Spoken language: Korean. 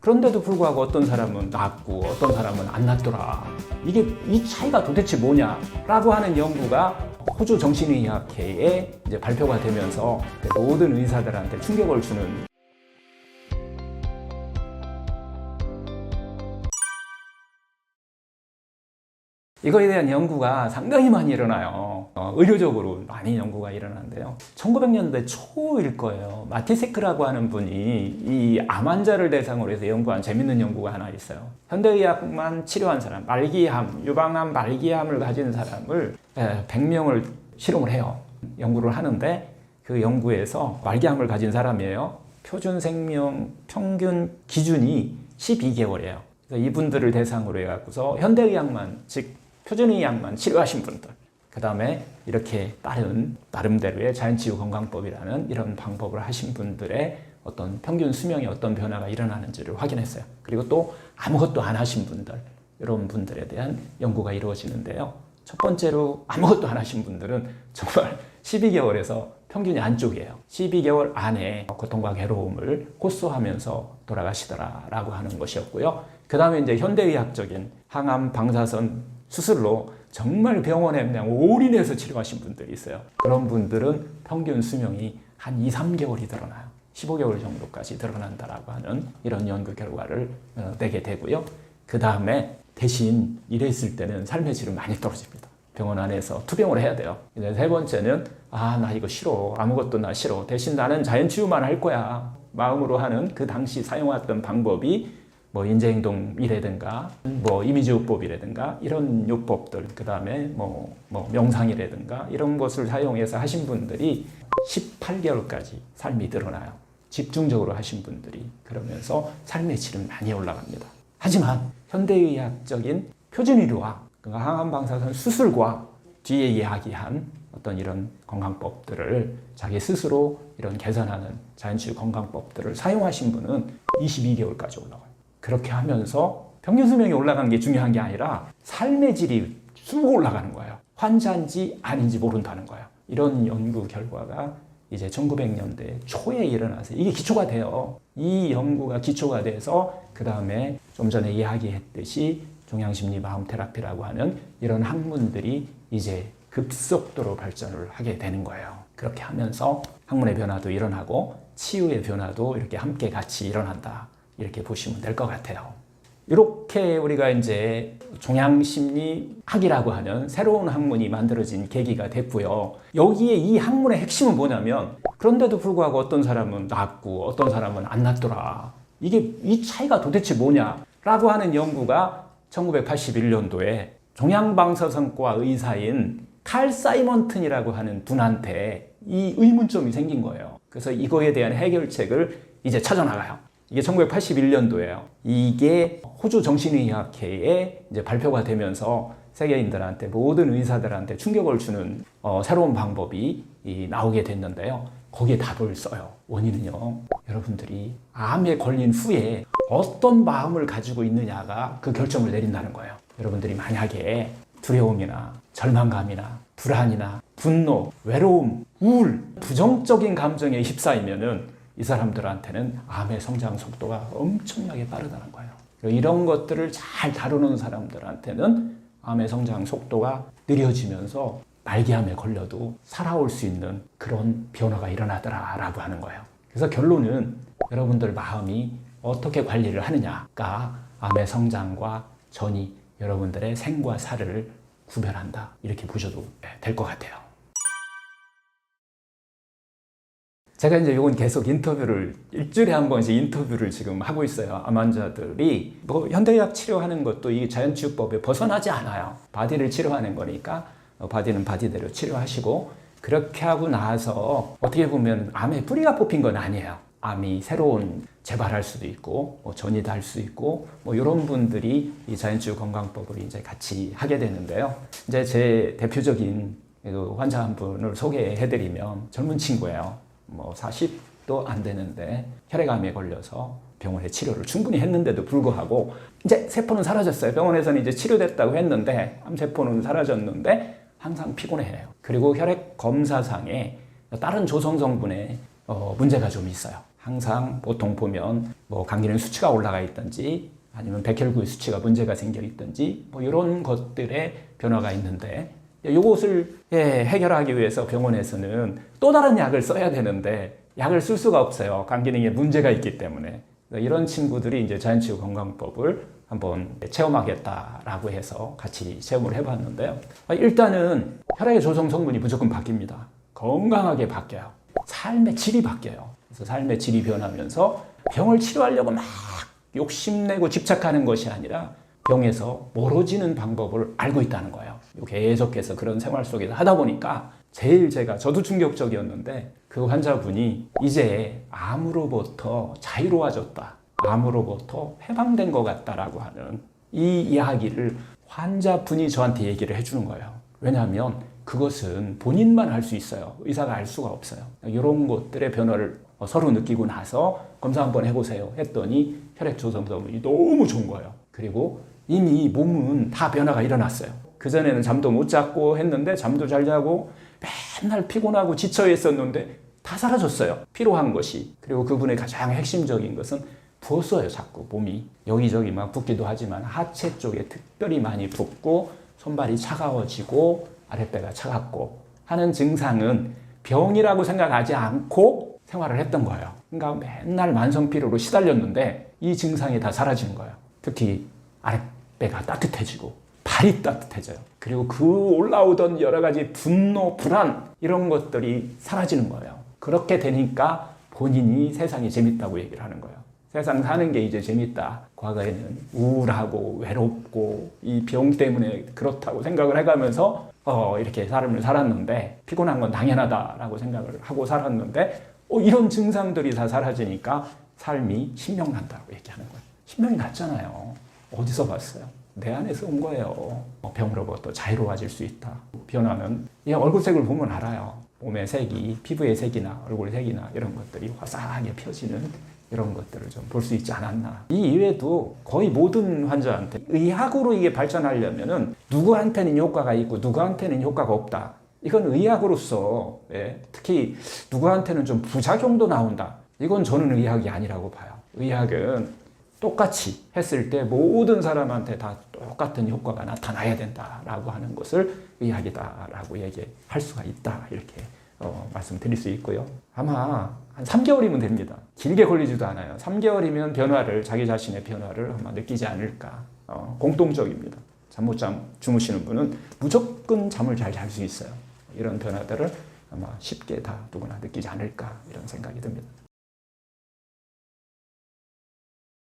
그런데도 불구하고 어떤 사람은 낫고 어떤 사람은 안 낫더라. 이게 이 차이가 도대체 뭐냐라고 하는 연구가 호주 정신의학회에 이제 발표가 되면서 모든 의사들한테 충격을 주는. 이거에 대한 연구가 상당히 많이 일어나요. 의료적으로 많이 연구가 일어나는데요. 1900년대 초일 거예요. 마티세크라고 하는 분이 이 암 환자를 대상으로 해서 연구한 재밌는 연구가 하나 있어요. 현대의학만 치료한 사람, 말기암, 유방암 말기암을 가진 사람을 100명을 실험을 해요. 연구를 하는데 그 연구에서 말기암을 가진 사람이에요. 표준 생명 평균 기준이 12개월이에요. 그래서 이분들을 대상으로 해갖고서 현대의학만, 즉 표준의학만 치료하신 분들, 그 다음에 이렇게 나름대로의 자연치유 건강법이라는 이런 방법을 하신 분들의 어떤 평균 수명에 어떤 변화가 일어나는지를 확인했어요. 그리고 또 아무것도 안 하신 분들, 이런 분들에 대한 연구가 이루어지는데요. 첫 번째로 아무것도 안 하신 분들은 정말 12개월에서 평균이 안쪽이에요. 12개월 안에 고통과 괴로움을 호소하면서 돌아가시더라라고 하는 것이었고요. 그 다음에 이제 현대의학적인 항암 방사선 수술로 정말 병원에 그냥 올인해서 치료하신 분들이 있어요. 그런 분들은 평균 수명이 한 2, 3개월이 드러나요. 15개월 정도까지 드러난다라고 하는 이런 연구 결과를 내게 되고요. 그 다음에 대신 이랬을 때는 삶의 질은 많이 떨어집니다. 병원 안에서 투병을 해야 돼요. 세 번째는 나 이거 싫어. 아무것도 나 싫어. 대신 나는 자연치유만 할 거야. 마음으로 하는 그 당시 사용했던 방법이 인지행동이라든가 이미지요법이라든가 이런 요법들, 그 다음에 명상이라든가 이런 것을 사용해서 하신 분들이 18개월까지 삶이 드러나요. 집중적으로 하신 분들이. 그러면서 삶의 질은 많이 올라갑니다. 하지만 현대의학적인 표준의료와 항암방사선 수술과 뒤에 이야기한 어떤 이런 건강법들을 자기 스스로 이런 개선하는 자연치유 건강법들을 사용하신 분은 22개월까지 올라가요. 그렇게 하면서 평균 수명이 올라가는 게 중요한 게 아니라 삶의 질이 쑥 올라가는 거예요. 환자인지 아닌지 모른다는 거예요. 이런 연구 결과가 이제 1900년대 초에 일어나서 이게 기초가 돼요. 이 연구가 기초가 돼서 그 다음에 좀 전에 이야기했듯이 종양심리 마음 테라피라고 하는 이런 학문들이 이제 급속도로 발전을 하게 되는 거예요. 그렇게 하면서 학문의 변화도 일어나고 치유의 변화도 이렇게 함께 같이 일어난다. 이렇게 보시면 될 것 같아요. 이렇게 우리가 이제 종양심리학이라고 하는 새로운 학문이 만들어진 계기가 됐고요. 여기에 이 학문의 핵심은 뭐냐면 그런데도 불구하고 어떤 사람은 낫고 어떤 사람은 안 낫더라. 이게 이 차이가 도대체 뭐냐라고 하는 연구가 1981년도에 종양방사선과 의사인 칼 사이먼튼이라고 하는 분한테 이 의문점이 생긴 거예요. 그래서 이거에 대한 해결책을 이제 찾아나가요. 이게 1981년도예요. 이게 호주 정신의학회에 이제 발표가 되면서 세계인들한테, 모든 의사들한테 충격을 주는 새로운 방법이 나오게 됐는데요. 거기에 답을 써요. 원인은요, 여러분들이 암에 걸린 후에 어떤 마음을 가지고 있느냐가 그 결정을 내린다는 거예요. 여러분들이 만약에 두려움이나 절망감이나 불안이나 분노, 외로움, 우울, 부정적인 감정에 휩싸이면은 이 사람들한테는 암의 성장 속도가 엄청나게 빠르다는 거예요. 이런 것들을 잘 다루는 사람들한테는 암의 성장 속도가 느려지면서 말기암에 걸려도 살아올 수 있는 그런 변화가 일어나더라라고 하는 거예요. 그래서 결론은 여러분들 마음이 어떻게 관리를 하느냐가 암의 성장과 전이 여러분들의 생과 사를 구별한다. 이렇게 보셔도 될 것 같아요. 제가 이제 이건 계속 인터뷰를 일주일에 한 번씩 인터뷰를 지금 하고 있어요. 암 환자들이 현대의학 치료하는 것도 이 자연치유법에 벗어나지 않아요. 바디를 치료하는 거니까 바디는 바디대로 치료하시고, 그렇게 하고 나서 어떻게 보면 암의 뿌리가 뽑힌 건 아니에요. 암이 새로운 재발할 수도 있고 전이 달 수 있고 이런 분들이 이 자연치유 건강법을 이제 같이 하게 되는데요. 이제 제 대표적인 환자 한 분을 소개해드리면 젊은 친구예요. 40도 안 되는데 혈액암에 걸려서 병원에 치료를 충분히 했는데도 불구하고 이제 세포는 사라졌어요. 병원에서는 이제 치료됐다고 했는데 암세포는 사라졌는데 항상 피곤해해요. 그리고 혈액 검사상에 다른 조성 성분에 문제가 좀 있어요. 항상 보통 보면 뭐 감기는 수치가 올라가 있든지 아니면 백혈구의 수치가 문제가 생겨 있든지 뭐 이런 것들의 변화가 있는데 이것을 해결하기 위해서 병원에서는 또 다른 약을 써야 되는데 약을 쓸 수가 없어요. 간 기능에 문제가 있기 때문에. 이런 친구들이 이제 자연치유 건강법을 한번 체험하겠다라고 해서 같이 체험을 해봤는데요. 일단은 혈액의 조성 성분이 무조건 바뀝니다. 건강하게 바뀌어요. 삶의 질이 바뀌어요. 그래서 삶의 질이 변하면서 병을 치료하려고 막 욕심내고 집착하는 것이 아니라 병에서 멀어지는 방법을 알고 있다는 거예요. 계속해서 그런 생활 속에서 하다 보니까 제일 저도 충격적이었는데 그 환자분이 이제 암으로부터 자유로워졌다. 암으로부터 해방된 것 같다라고 하는 이 이야기를 환자분이 저한테 얘기를 해주는 거예요. 왜냐하면 그것은 본인만 알 수 있어요. 의사가 알 수가 없어요. 이런 것들의 변화를 서로 느끼고 나서 검사 한번 해보세요 했더니 혈액 조성 성분이 너무 좋은 거예요. 그리고 이미 몸은 다 변화가 일어났어요. 그전에는 잠도 못 잤고 했는데 잠도 잘 자고 맨날 피곤하고 지쳐 있었는데 다 사라졌어요. 피로한 것이. 그리고 그분의 가장 핵심적인 것은 부었어요. 자꾸 몸이. 여기저기 막 붓기도 하지만 하체 쪽에 특별히 많이 붓고 손발이 차가워지고 아랫배가 차갑고 하는 증상은 병이라고 생각하지 않고 생활을 했던 거예요. 그러니까 맨날 만성피로로 시달렸는데 이 증상이 다 사라지는 거예요. 특히 아랫배가 따뜻해지고 발이 따뜻해져요. 그리고 그 올라오던 여러 가지 분노, 불안 이런 것들이 사라지는 거예요. 그렇게 되니까 본인이 세상이 재밌다고 얘기를 하는 거예요. 세상 사는 게 이제 재밌다. 과거에는 우울하고 외롭고 이 병 때문에 그렇다고 생각을 해가면서 이렇게 삶을 살았는데 피곤한 건 당연하다라고 생각을 하고 살았는데 이런 증상들이 다 사라지니까 삶이 신명난다고 얘기하는 거예요. 신명이 났잖아요. 어디서 봤어요? 내 안에서 온 거예요. 병으로부터 자유로워질 수 있다. 변화는 얼굴색을 보면 알아요. 몸의 색이, 피부의 색이나 얼굴 색이나 이런 것들이 화사하게 펴지는 이런 것들을 좀 볼 수 있지 않았나. 이 이외에도 거의 모든 환자한테 의학으로 이게 발전하려면은 누구한테는 효과가 있고 누구한테는 효과가 없다. 이건 의학으로서 특히 누구한테는 좀 부작용도 나온다. 이건 저는 의학이 아니라고 봐요. 의학은 똑같이 했을 때 모든 사람한테 다 똑같은 효과가 나타나야 된다라고 하는 것을 의학이다라고 얘기할 수가 있다. 이렇게 말씀드릴 수 있고요. 아마 한 3개월이면 됩니다. 길게 걸리지도 않아요. 3개월이면 변화를, 자기 자신의 변화를 아마 느끼지 않을까. 공통적입니다. 잠 못 주무시는 분은 무조건 잠을 잘 잘 수 있어요. 이런 변화들을 아마 쉽게 다 누구나 느끼지 않을까 이런 생각이 듭니다.